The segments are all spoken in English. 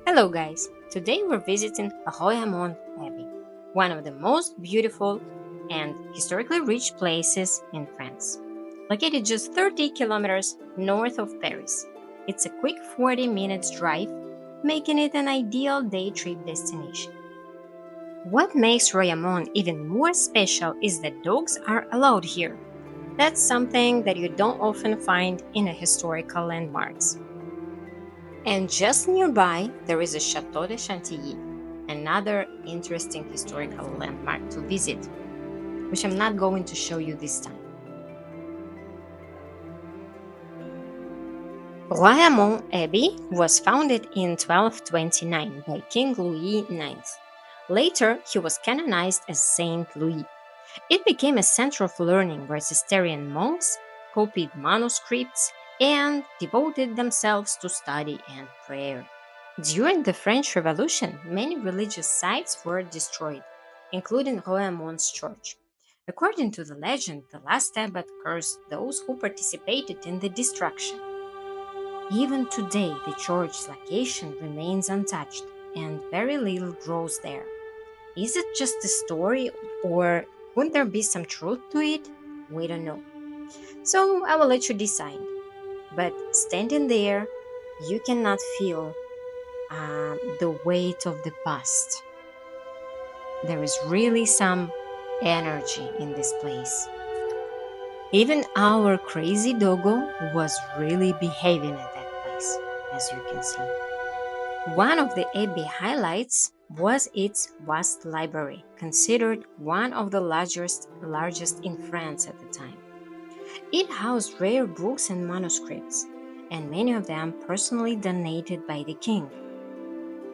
Hello guys, today we're visiting Royaumont Abbey, one of the most beautiful and historically rich places in France. Located just 30 kilometers north of Paris, it's a quick 40 minutes drive, making it an ideal day trip destination. What makes Royaumont even more special is that dogs are allowed here. That's something that you don't often find in a historical landmarks. And just nearby, there is a Chateau de Chantilly, another interesting historical landmark to visit, which I'm not going to show you this time. Royaumont Abbey was founded in 1229 by King Louis IX. Later, he was canonized as Saint Louis. It became a center of learning where Cistercian monks copied manuscripts and devoted themselves to study and prayer. During the French Revolution, many religious sites were destroyed, including Royaumont Church. According to the legend, the last abbot cursed those who participated in the destruction. Even today, the church's location remains untouched, and very little grows there. Is it just a story, or could there be some truth to it? We don't know. So I will let you decide. But standing there, you cannot feel the weight of the past. There is really some energy in this place. Even our crazy doggo was really behaving at that place, as you can see. One of the Abbey highlights was its vast library, considered one of the largest in France at the time. It housed rare books and manuscripts, and many of them personally donated by the king.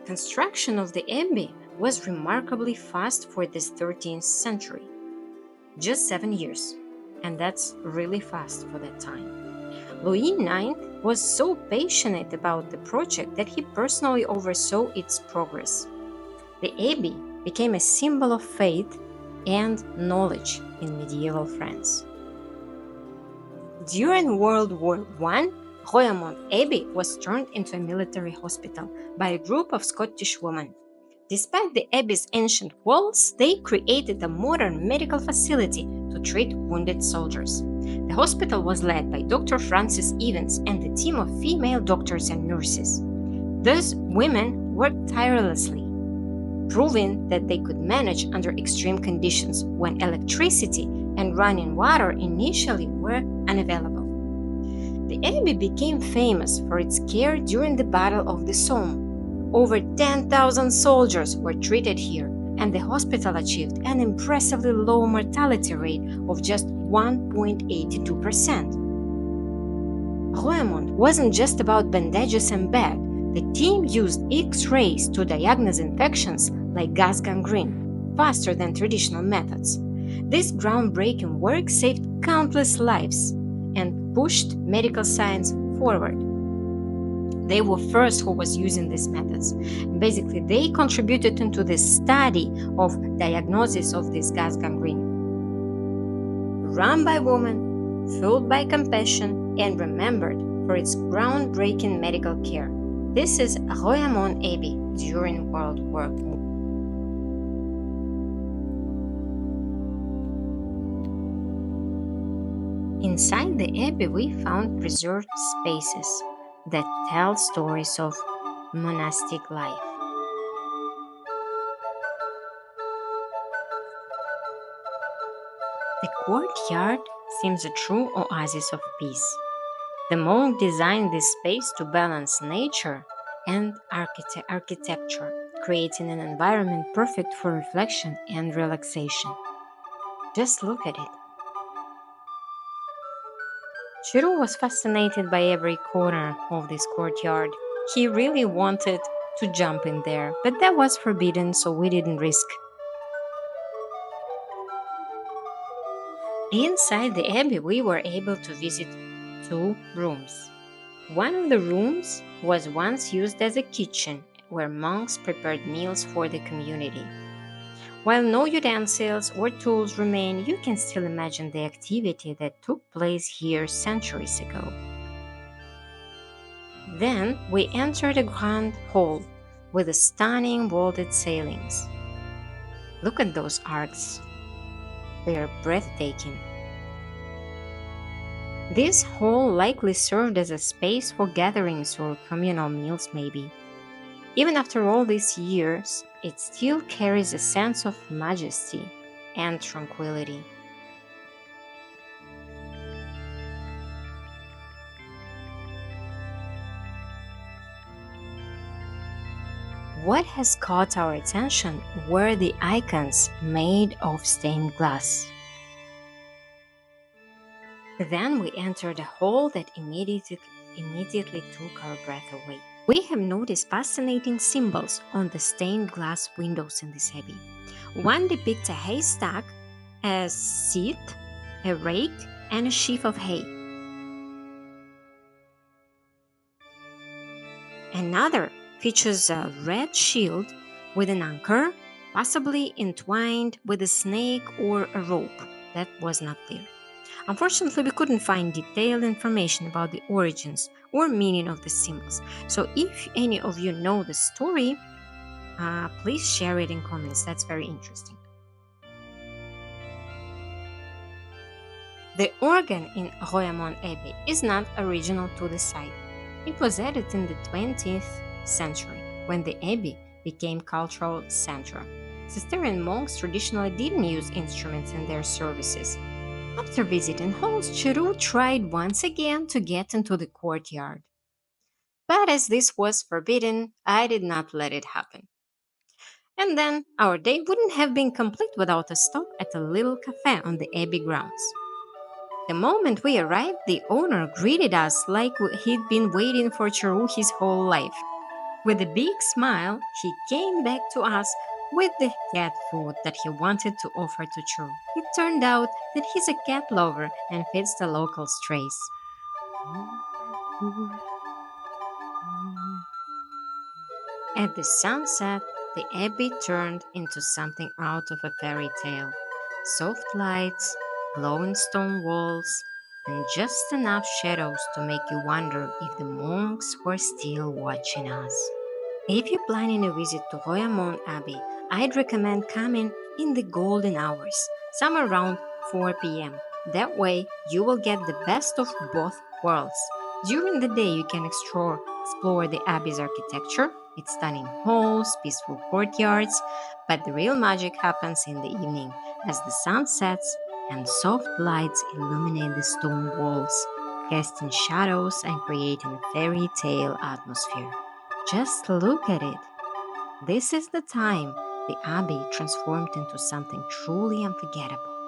Construction of the abbey was remarkably fast for this 13th century, just 7 years, and that's really fast for that time. Louis IX was so passionate about the project that he personally oversaw its progress. The abbey became a symbol of faith and knowledge in medieval France. During World War I, Royaumont Abbey was turned into a military hospital by a group of Scottish women. Despite the abbey's ancient walls, they created a modern medical facility to treat wounded soldiers. The hospital was led by Dr. Francis Evans and a team of female doctors and nurses. Those women worked tirelessly, proving that they could manage under extreme conditions when electricity and running water initially were unavailable. The abbey became famous for its care during the Battle of the Somme. Over 10,000 soldiers were treated here, and the hospital achieved an impressively low mortality rate of just 1.82%. Royaumont wasn't just about bandages and bed. The team used X-rays to diagnose infections like gas gangrene, faster than traditional methods. This groundbreaking work saved countless lives and pushed medical science forward. They were first who was using these methods. Basically, they contributed into the study of diagnosis of this gas gangrene. Run by women, fueled by compassion, and remembered for its groundbreaking medical care. This is Royaumont Abbey during World War I. Inside the abbey, we found preserved spaces that tell stories of monastic life. The courtyard seems a true oasis of peace. The monk designed this space to balance nature and architecture, creating an environment perfect for reflection and relaxation. Just look at it. Cheru was fascinated by every corner of this courtyard. He really wanted to jump in there, but that was forbidden, so we didn't risk. Inside the abbey, we were able to visit two rooms. One of the rooms was once used as a kitchen, where monks prepared meals for the community. While no utensils or tools remain, you can still imagine the activity that took place here centuries ago. Then we entered a grand hall with the stunning vaulted ceilings. Look at those arcs, they're breathtaking. This hall likely served as a space for gatherings or communal meals, maybe. Even after all these years, it still carries a sense of majesty and tranquility. What has caught our attention were the icons made of stained glass. Then we entered a hall that immediately took our breath away. We have noticed fascinating symbols on the stained glass windows in this abbey. One depicts a haystack, a seat, a rake, and a sheaf of hay. Another features a red shield with an anchor, possibly entwined with a snake or a rope. That was not clear. Unfortunately, we couldn't find detailed information about the origins or meaning of the symbols. So, if any of you know the story, please share it in comments. That's very interesting. The organ in Royaumont Abbey is not original to the site. It was added in the 20th century when the abbey became cultural center. Cistercian monks traditionally didn't use instruments in their services. After visiting halls, Cheru tried once again to get into the courtyard. But as this was forbidden, I did not let it happen. And then our day wouldn't have been complete without a stop at a little cafe on the abbey grounds. The moment we arrived, the owner greeted us like he'd been waiting for Cheru his whole life. With a big smile, he came back to us with the cat food that he wanted to offer to Cheru. It turned out that he's a cat lover and feeds the local strays. At the sunset, the abbey turned into something out of a fairy tale. Soft lights, glowing stone walls, and just enough shadows to make you wonder if the monks were still watching us. If you're planning a visit to Royaumont Abbey, I'd recommend coming in the golden hours, somewhere around 4 p.m. That way, you will get the best of both worlds. During the day, you can explore the Abbey's architecture, its stunning halls, peaceful courtyards, but the real magic happens in the evening as the sun sets and soft lights illuminate the stone walls, casting shadows and creating a fairy tale atmosphere. Just look at it. This is the time the Abbey transformed into something truly unforgettable.